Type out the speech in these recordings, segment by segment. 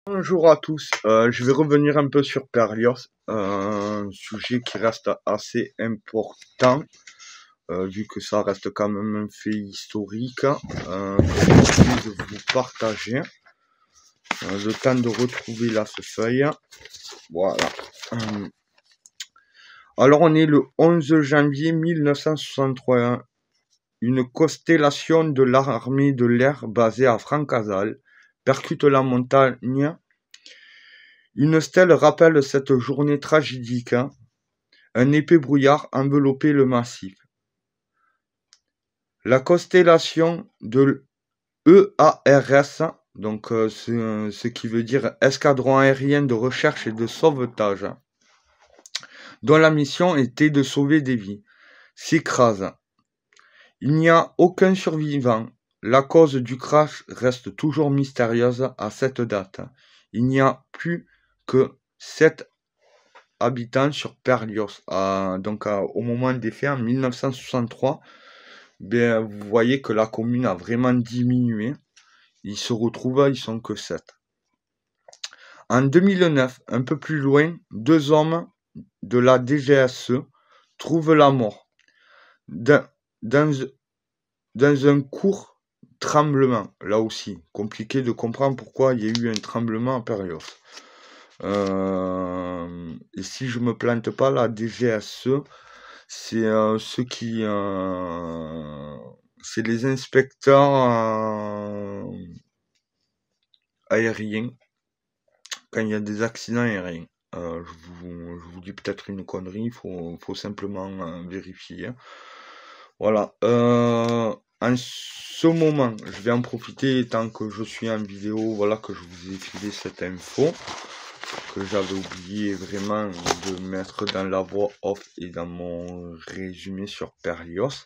Bonjour à tous, je vais revenir un peu sur Berlioz, un sujet qui reste assez important, vu que ça reste quand même un fait historique, que j'ai envie de vous partager. Le temps de retrouver la feuille, voilà. Alors on est le 11 janvier 1963, une constellation de l'armée de l'air basée à Francazal percute la montagne. Une stèle rappelle cette journée tragique. Un épais brouillard enveloppait le massif. La constellation de l'EARS, donc ce qui veut dire Escadron aérien de recherche et de sauvetage, dont la mission était de sauver des vies, s'écrase. Il n'y a aucun survivant. La cause du crash reste toujours mystérieuse à cette date. Il n'y a plus que 7 habitants sur Berlioz. Au moment des faits, en 1963, vous voyez que la commune a vraiment diminué. Ils sont que 7. En 2009, un peu plus loin, 2 hommes de la DGSE trouvent la mort dans un court tremblement. Là aussi, compliqué de comprendre pourquoi il y a eu un tremblement à Berlioz. Et si je me plante pas, la DGSE, c'est c'est les inspecteurs aériens quand il y a des accidents aériens. Je vous dis peut-être une connerie, il faut simplement vérifier. Voilà. En ce moment, je vais en profiter tant que je suis en vidéo, voilà, que je vous ai filé cette info que j'avais oublié vraiment de mettre dans la voix off et dans mon résumé sur Berlioz.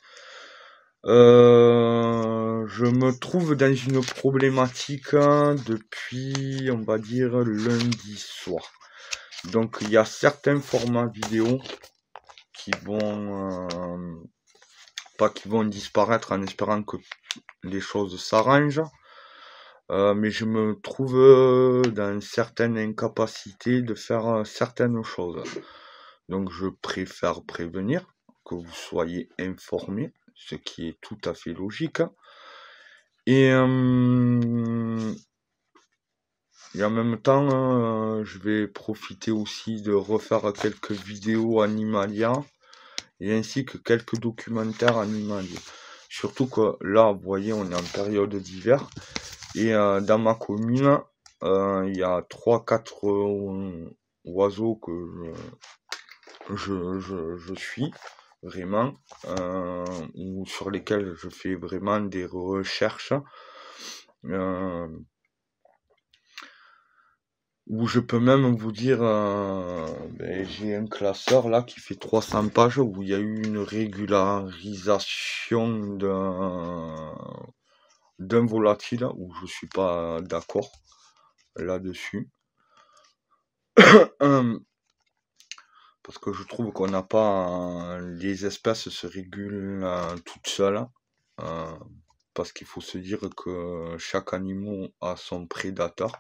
Je me trouve dans une problématique depuis, on va dire, lundi soir. Donc il y a certains formats vidéo qui vont disparaître en espérant que les choses s'arrangent. mais je me trouve dans une certaine incapacité de faire certaines choses. Donc je préfère prévenir, que vous soyez informés, ce qui est tout à fait logique. Et, et en même temps, je vais profiter aussi de refaire quelques vidéos animalières et ainsi que quelques documentaires animaliers. Surtout que là, vous voyez, on est en période d'hiver et dans ma commune, il y a 3-4 oiseaux que je suis vraiment, ou sur lesquels je fais vraiment des recherches. Où je peux même vous dire, j'ai un classeur là qui fait 300 pages où il y a eu une régularisation d'un volatile où je suis pas d'accord là-dessus. Parce que je trouve qu'on n'a pas, les espèces se régulent toutes seules. Parce qu'il faut se dire que chaque animal a son prédateur.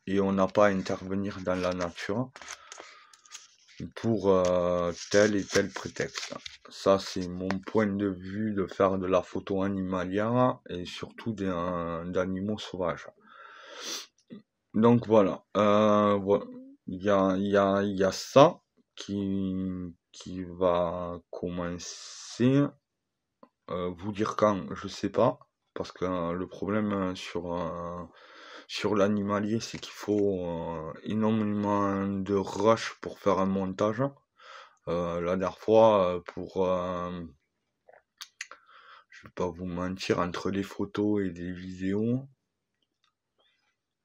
Et on n'a pas à intervenir dans la nature pour tel et tel prétexte. Ça, c'est mon point de vue de faire de la photo animalière et surtout d'animaux sauvages. Donc voilà, il y a ça qui va commencer. Vous dire quand, je sais pas, parce que le problème sur l'animalier, c'est qu'il faut énormément de rush pour faire un montage. La dernière fois, je vais pas vous mentir, entre les photos et les vidéos,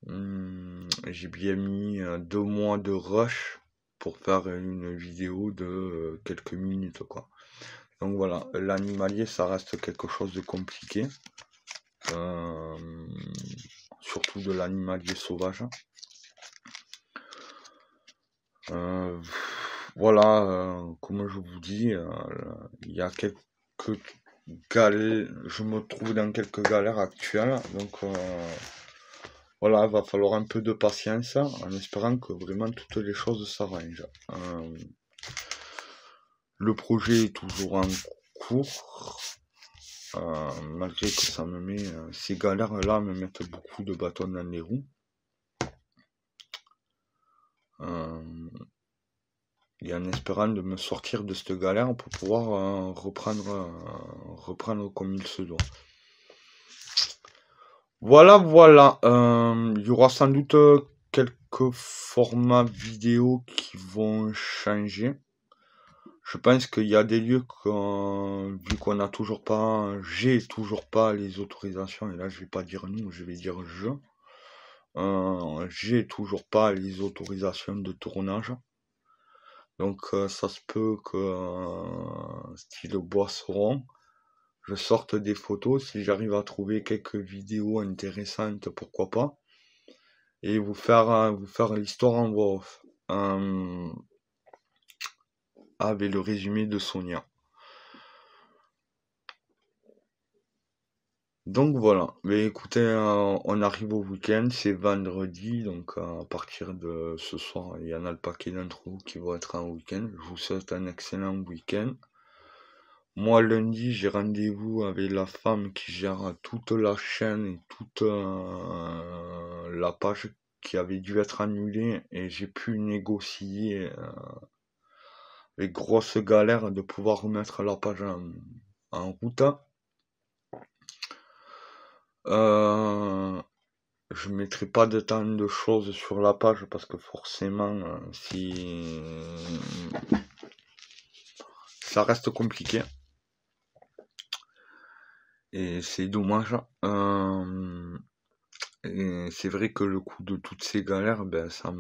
j'ai bien mis 2 mois de rush pour faire une vidéo de quelques minutes, quoi. Donc voilà, l'animalier, ça reste quelque chose de compliqué. Surtout de l'animalier sauvage. Voilà, comme je vous dis, il y a quelques galères, je me trouve dans quelques galères actuelles, donc voilà, il va falloir un peu de patience en espérant que vraiment toutes les choses s'arrangent. Le projet est toujours en cours, malgré que ça me met, ces galères-là me mettent beaucoup de bâtons dans les roues. Et en espérant de me sortir de cette galère pour pouvoir reprendre comme il se doit. Voilà, il y aura sans doute quelques formats vidéo qui vont changer. Je pense qu'il y a des lieux vu qu'on n'a toujours pas, j'ai toujours pas les autorisations, et là je vais pas dire nous, je vais dire j'ai toujours pas les autorisations de tournage. Donc ça se peut que style boisseron, je sorte des photos, si j'arrive à trouver quelques vidéos intéressantes, pourquoi pas, et vous faire l'histoire en voix off, avec le résumé de Sonia. Donc voilà, mais écoutez, on arrive au week-end, c'est vendredi, donc à partir de ce soir, il y en a le paquet d'entre vous qui vont être en week-end. Je vous souhaite un excellent week-end. Moi, lundi, j'ai rendez-vous avec la femme qui gère toute la chaîne et toute la page qui avait dû être annulée, et j'ai pu négocier les grosses galères de pouvoir remettre la page en route. Je mettrai pas de temps de choses sur la page parce que forcément, si ça reste compliqué. Et c'est dommage. Et c'est vrai que le coup de toutes ces galères, ça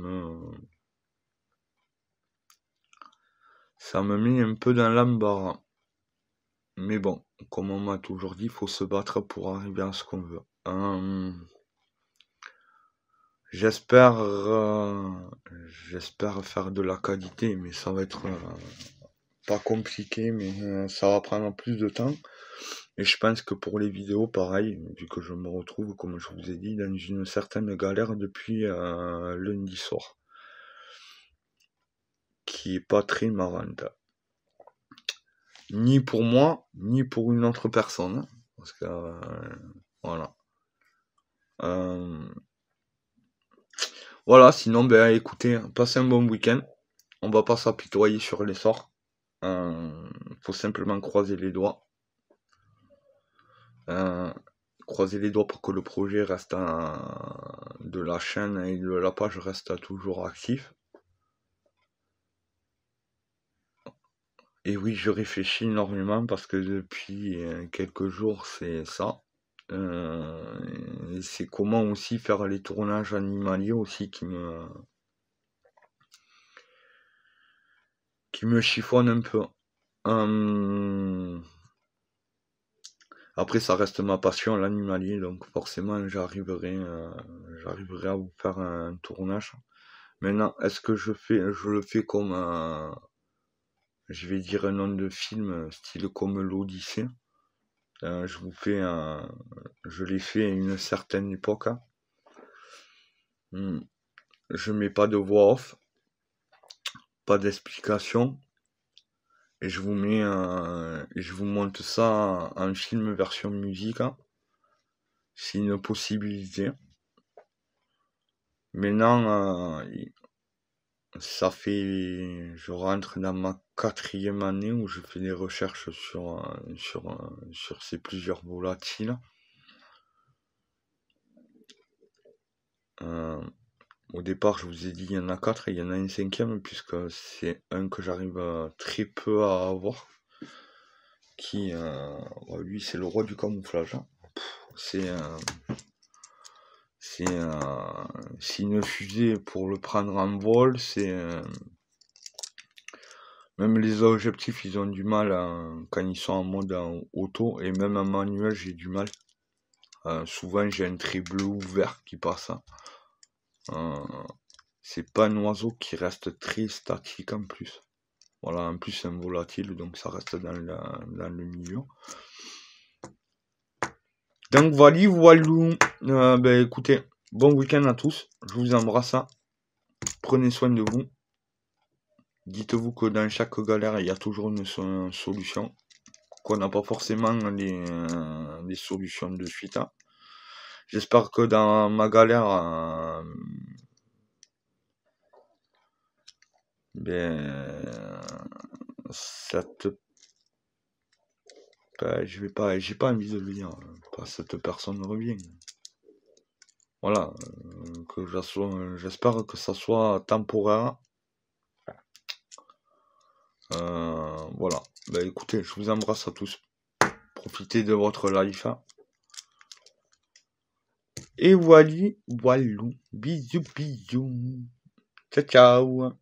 me met un peu dans l'embarras. Mais bon, comme on m'a toujours dit, il faut se battre pour arriver à ce qu'on veut. J'espère faire de la qualité, mais ça va être pas compliqué, mais ça va prendre plus de temps. Et je pense que pour les vidéos, pareil, vu que je me retrouve, comme je vous ai dit, dans une certaine galère depuis lundi soir. Qui est pas très marrante. Ni pour moi, ni pour une autre personne. Parce que, voilà. Voilà, sinon, ben écoutez, passez un bon week-end. On va pas s'apitoyer sur les sorts. Faut simplement croiser les doigts. Croiser les doigts pour que le projet reste de la chaîne et de la page reste toujours actif. Et oui, je réfléchis énormément parce que depuis quelques jours, c'est ça. C'est comment aussi faire les tournages animaliers aussi qui me chiffonne un peu. Après, ça reste ma passion, l'animalier, donc forcément, j'arriverai à vous faire un tournage. Maintenant, est-ce que je le fais comme je vais dire un nom de film, style comme l'Odyssée. Je l'ai fait à une certaine époque. Je mets pas de voix off, pas d'explication, et je vous monte ça en film version musique. C'est une possibilité. Maintenant, je rentre dans ma 4e année où je fais des recherches sur ces plusieurs volatiles. Au départ, je vous ai dit il y en a 4 et il y en a une 5e puisque c'est un que j'arrive très peu à avoir. Lui, c'est le roi du camouflage. C'est une fusée pour le prendre en vol. Même les objectifs, ils ont du mal quand ils sont en mode auto et même en manuel, j'ai du mal. Souvent, j'ai un trait bleu ou vert qui passe. C'est pas un oiseau qui reste très statique en plus. Voilà, en plus c'est un volatile, donc ça reste dans le milieu. Donc voilà, voilou. Ben écoutez, bon week-end à tous. Je vous embrasse. Prenez soin de vous. Dites-vous que dans chaque galère, il y a toujours une solution. Qu'on n'a pas forcément les solutions de suite. J'espère que dans ma galère, j'ai pas envie de le dire. Cette personne revient. Voilà, j'espère que ça soit temporaire. Voilà. Ben écoutez, je vous embrasse à tous. Profitez de votre life. Et voilà, voilou. Bisous, bisous. Ciao, ciao.